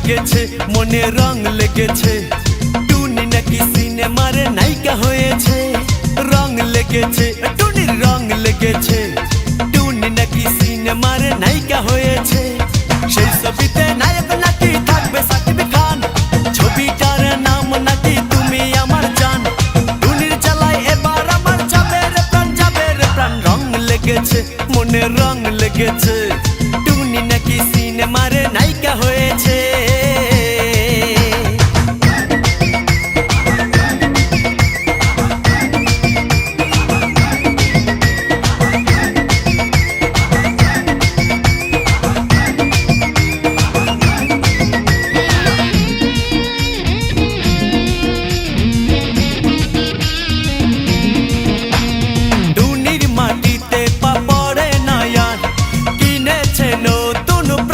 লেগেছে মনে রং লেগেছে টুনি নাকি সিনেমার নায়িকা হয়েছে রং লেগেছে টুনির রং লেগেছে টুনি নাকি সিনেমার নায়িকা হয়েছে সেই ছবিতে নায়ক নাকি থাকবে সাকিব খান ছবিটার নাম নাকি তুমি আমার জান টুনির জ্বালায় এবার আমার যাবে রে প্রাণ রং লেগেছে মনে রং লেগেছে টুনি নাকি সিনেমার নায়িকা হয়েছে